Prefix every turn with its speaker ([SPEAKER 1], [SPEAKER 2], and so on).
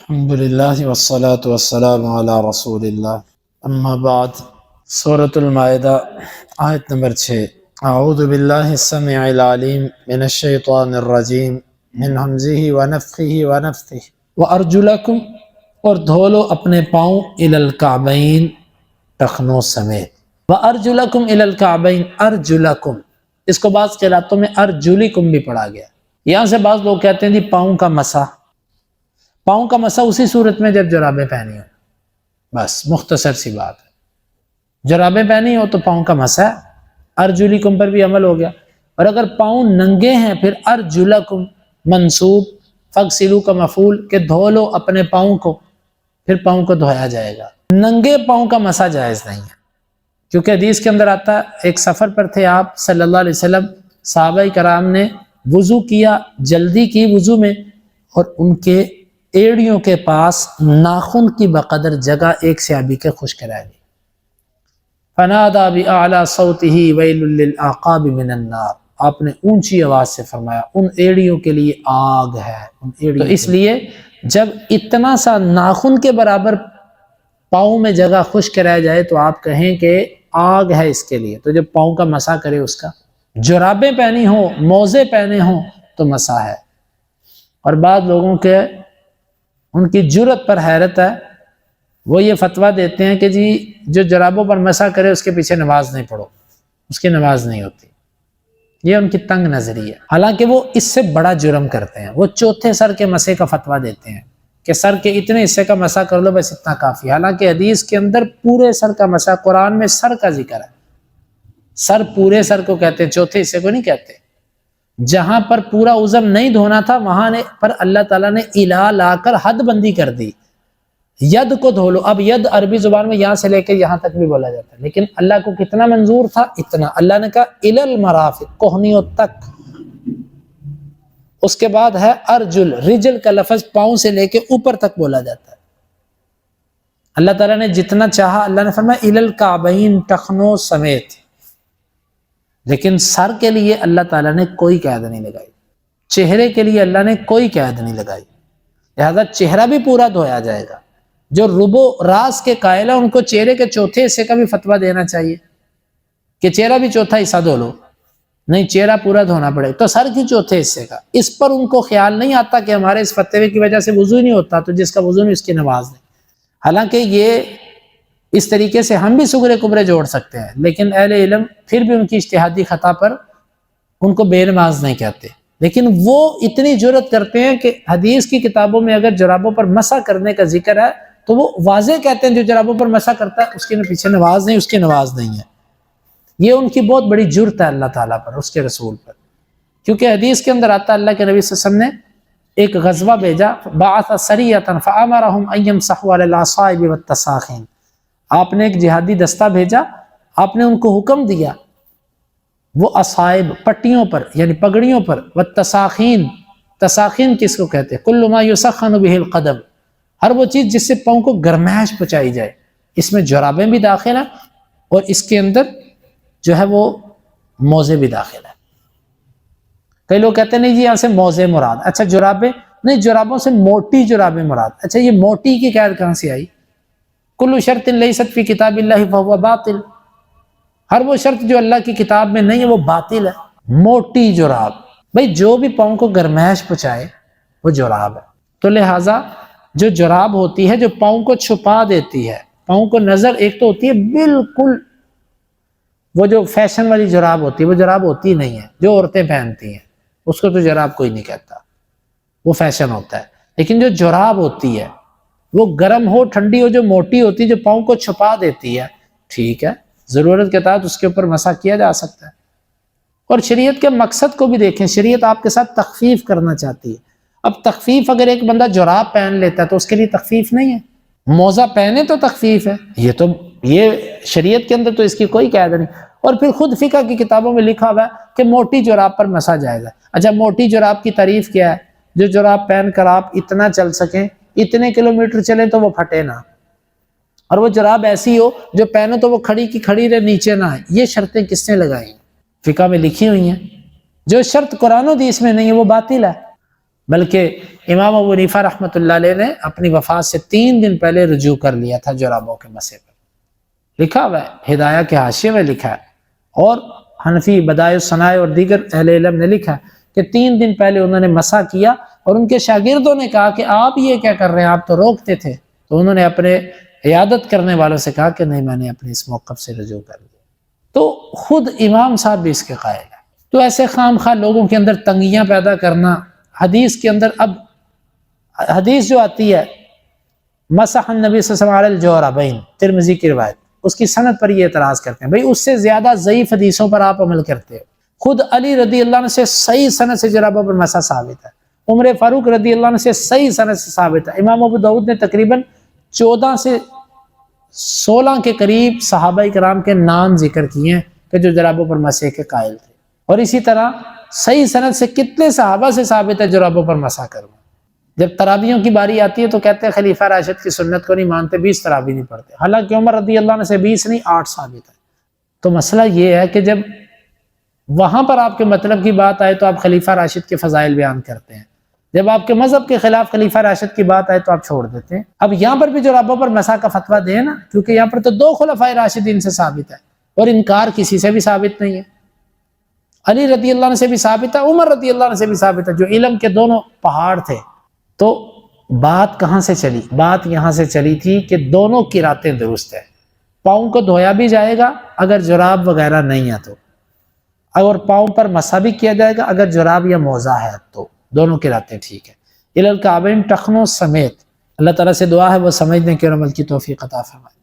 [SPEAKER 1] الحمدللہ والصلاة والسلام علی رسول اللہ اما بعد۔ سورۃ المائدہ آیت نمبر 6۔ اعوذ باللہ السمیع العلیم من الشیطان الرجیم من ہمزہ ونفخہ ونفثہ وارجلکم، اور دھو لو اپنے پاؤں الی الکعبین، ٹخنوں سمیت۔ وارجلکم الی الکعبین، ارجلکم، اس کو بعض قرأتوں میں ارجلکم بھی پڑھا گیا۔ یہاں سے بعض لوگ کہتے ہیں جی پاؤں کا مسح، پاؤں کا مسح اسی صورت میں جب جرابیں پہنی ہو، بس مختصر سی بات ہے۔ جرابیں پہنی ہو تو پاؤں کا مسح، ارجلکم پر بھی عمل ہو گیا۔ اور اگر پاؤں ننگے ہیں پھر ارجلکم منصوب، فغسلوا کا مفعول کہ دھو لو اپنے پاؤں کو، پھر پاؤں کو دھویا جائے گا۔ ننگے پاؤں کا مسح جائز نہیں ہے، کیونکہ حدیث کے اندر آتا ہے ایک سفر پر تھے آپ صلی اللہ علیہ وسلم، صحابہ کرام نے وضو کیا، جلدی کی وضو میں، اور ان کے ایڑیوں کے پاس ناخن کی بقدر جگہ ایک صحابی کے خشک رہ گئی۔ فنادى بأعلى صوته ويل للأعقاب من النار، آپ نے اونچی آواز سے فرمایا ان ایڑیوں کے لیے آگ ہے۔ تو اس لیے جب اتنا سا ناخن کے برابر پاؤں میں جگہ خشک رہ جائے تو آپ کہیں کہ آگ ہے اس کے لیے، تو جب پاؤں کا مسح کرے اس کا۔ جرابیں پہنی ہوں، موزے پہنے ہوں تو مسح ہے۔ اور بعض لوگوں کے ان کی جرت پر حیرت ہے، وہ یہ فتویٰ دیتے ہیں کہ جی جو جرابوں پر مسح کرے اس کے پیچھے نماز نہیں پڑھو، اس کی نماز نہیں ہوتی۔ یہ ان کی تنگ نظری ہے، حالانکہ وہ اس سے بڑا جرم کرتے ہیں۔ وہ چوتھے سر کے مسح کا فتویٰ دیتے ہیں کہ سر کے اتنے حصے کا مسح کر لو بس اتنا کافی، حالانکہ حدیث کے اندر پورے سر کا مسح، قرآن میں سر کا ذکر ہے، سر پورے سر کو کہتے ہیں، چوتھے حصے کو نہیں کہتے۔ جہاں پر پورا عضو نہیں دھونا تھا وہاں پر اللہ تعالیٰ نے الہ لا کر حد بندی کر دی، ید کو دھو لو۔ اب ید عربی زبان میں یہاں سے لے کے یہاں تک بھی بولا جاتا ہے، لیکن اللہ کو کتنا منظور تھا؟ اتنا۔ اللہ نے کہا الی المرافق، کوہنیوں تک۔ اس کے بعد ہے ارجل، رجل کا لفظ پاؤں سے لے کے اوپر تک بولا جاتا ہے۔ اللہ تعالیٰ نے جتنا چاہا، اللہ نے فرمایا الی الکعبین، ٹخنوں سمیت۔ لیکن سر کے لیے اللہ تعالیٰ نے کوئی قید نہیں لگائی، چہرے کے لیے اللہ نے کوئی قید نہیں لگائی، لہذا چہرہ بھی پورا دھویا جائے گا۔ جو ربو راس کے قائل ہیں ان کو چہرے کے چوتھے حصے کا بھی فتویٰ دینا چاہیے کہ چہرہ بھی چوتھا حصہ دھو لو، نہیں چہرہ پورا دھونا پڑے تو سر کی چوتھے حصے کا۔ اس پر ان کو خیال نہیں آتا کہ ہمارے اس فتوے کی وجہ سے وضو نہیں ہوتا، تو جس کا وضو نہیں اس کی نماز نہیں۔ حالانکہ یہ اس طریقے سے ہم بھی سغرے کبرے جوڑ سکتے ہیں، لیکن اہل علم پھر بھی ان کی اجتہادی خطا پر ان کو بے نماز نہیں کہتے۔ لیکن وہ اتنی جرت کرتے ہیں کہ حدیث کی کتابوں میں اگر جرابوں پر مسح کرنے کا ذکر ہے تو وہ واضح کہتے ہیں جو جرابوں پر مسح کرتا ہے اس کے پیچھے نماز نہیں، اس کی نماز نہیں ہے۔ یہ ان کی بہت بڑی جرت ہے اللہ تعالیٰ پر، اس کے رسول پر، کیونکہ حدیث کے اندر آتا ہے اللہ کے نبی صلی اللہ علیہ وسلم نے ایک غزوہ بھیجا، بعث سریۃ فامرهم ان يمسحوا على العصائب والتساخین، آپ نے ایک جہادی دستہ بھیجا، آپ نے ان کو حکم دیا وہ عصائب، پٹیوں پر یعنی پگڑیوں پر، والتساخین، تساخین کس کو کہتے ہیں؟ کل ما یسخن به القدم، ہر وہ چیز جس سے پاؤں کو گرمائش پہنچائی جائے، اس میں جرابیں بھی داخل ہیں اور اس کے اندر جو ہے وہ موزے بھی داخل ہیں۔ کئی لوگ کہتے ہیں نہیں جی یہاں سے موزے مراد، اچھا جرابیں نہیں، جرابوں سے موٹی جرابیں مراد۔ اچھا یہ موٹی کی قید کہاں سے آئی؟ کل شرط لیست فی کتاب اللہ فہو باطل، ہر وہ شرط جو اللہ کی کتاب میں نہیں ہے وہ باطل ہے۔ موٹی جراب، بھئی جو بھی پاؤں کو گرمائش پہنچائے وہ جراب ہے۔ تو لہٰذا جو جراب ہوتی ہے جو پاؤں کو چھپا دیتی ہے، پاؤں کو نظر، ایک تو ہوتی ہے بالکل وہ جو فیشن والی جراب ہوتی ہے، وہ جراب ہوتی نہیں ہے جو عورتیں پہنتی ہیں، اس کو تو جراب کوئی نہیں کہتا، وہ فیشن ہوتا ہے۔ لیکن جو جراب ہوتی ہے وہ گرم ہو ٹھنڈی ہو، جو موٹی ہوتی ہے، جو پاؤں کو چھپا دیتی ہے، ٹھیک ہے، ضرورت کے تحت اس کے اوپر مسح کیا جا سکتا ہے۔ اور شریعت کے مقصد کو بھی دیکھیں، شریعت آپ کے ساتھ تخفیف کرنا چاہتی ہے۔ اب تخفیف اگر ایک بندہ جراب پہن لیتا ہے تو اس کے لیے تخفیف نہیں ہے، موزہ پہنے تو تخفیف ہے، یہ شریعت کے اندر تو اس کی کوئی قید نہیں۔ اور پھر خود فقہ کی کتابوں میں لکھا ہوا ہے کہ موٹی جراب پر مسح جائے گا۔ اچھا موٹی جراب کی تعریف کیا ہے؟ جو جراب پہن کر آپ اتنا چل سکیں، اتنے کلومیٹر چلیں تو وہ پھٹے نہ، اور وہ جراب ایسی ہو جو پہنو تو وہ کھڑی کی کھڑی رہے، نیچے نہ آئے۔ یہ شرطیں کس نے لگائی ہیں؟ فقہ میں لکھی ہوئی ہیں۔ جو شرط قرآن و حدیث میں نہیں ہے وہ باطل ہے۔ بلکہ امام ابو حنیفہ رحمۃ اللہ علیہ نے اپنی وفات سے 3 دن پہلے رجوع کر لیا تھا جرابوں کے مسح پر، لکھا ہوا ہے ہدایہ کے حاشیے میں لکھا ہے، اور حنفی بدائع الصنائع اور دیگر اہل علم نے لکھا کہ 3 دن پہلے انہوں نے مسح کیا، اور ان کے شاگردوں نے کہا کہ آپ یہ کیا کر رہے ہیں، آپ تو روکتے تھے، تو انہوں نے اپنے عیادت کرنے والوں سے کہا کہ نہیں، میں نے اپنے اس موقف سے رجوع کر لیا۔ تو خود امام صاحب بھی اس کے قائل ہیں۔ تو ایسے خام خواہ لوگوں کے اندر تنگیاں پیدا کرنا، حدیث کے اندر اب حدیث جو آتی ہے مسح النبی صلی اللہ علیہ وسلم علی الجوربین، ترمذی کی روایت، اس کی سند پر یہ اعتراض کرتے ہیں بھئی اس سے زیادہ ضعیف حدیثوں پر آپ عمل کرتے ہو۔ خود علی رضی اللہ عنہ سے صحیح سند سے جرابوں پر مسح ثابت ہے، عمر فاروق رضی اللہ عنہ سے صحیح سند سے ثابت ہے، امام ابو داؤد نے تقریباً 14 سے 16 کے قریب صحابہ کرام کے نام ذکر کیے ہیں کہ جو جرابوں پر مسح کے قائل تھے، اور اسی طرح صحیح سند سے کتنے صحابہ سے ثابت ہے جرابوں پر مسح کرنا۔ جب تراویحوں کی باری آتی ہے تو کہتے ہیں خلیفہ راشد کی سنت کو نہیں مانتے، 20 تراویح نہیں پڑھتے، حالانکہ عمر رضی اللہ عنہ سے 20 نہیں 8 ثابت ہے۔ تو مسئلہ یہ ہے کہ جب وہاں پر آپ کے مطلب کی بات آئے تو آپ خلیفہ راشد کے فضائل بیان کرتے ہیں، جب آپ کے مذہب کے خلاف خلیفہ راشد کی بات آئے تو آپ چھوڑ دیتے ہیں۔ اب یہاں پر بھی جرابوں پر مسح کا فتویٰ دیں نا، کیونکہ یہاں پر تو 2 خلفائے راشدین سے ثابت ہے، اور انکار کسی سے بھی ثابت نہیں ہے۔ علی رضی اللہ عنہ سے بھی ثابت ہے، عمر رضی اللہ عنہ سے بھی ثابت ہے، جو علم کے دونوں پہاڑ تھے۔ تو بات کہاں سے چلی؟ بات یہاں سے چلی تھی کہ دونوں قراتیں درست ہیں، پاؤں کو دھویا بھی جائے گا اگر جراب وغیرہ نہیں ہے تو، اور پاؤں پر مسح بھی کیا جائے گا اگر جراب یا موزہ ہے تو، دونوں قراتیں ٹھیک ہیں۔ الى الکعبین ٹخنوں سمیت۔ اللہ تعالیٰ سے دعا ہے وہ سمجھنے کے اور عمل کی توفیق عطا فرمائے۔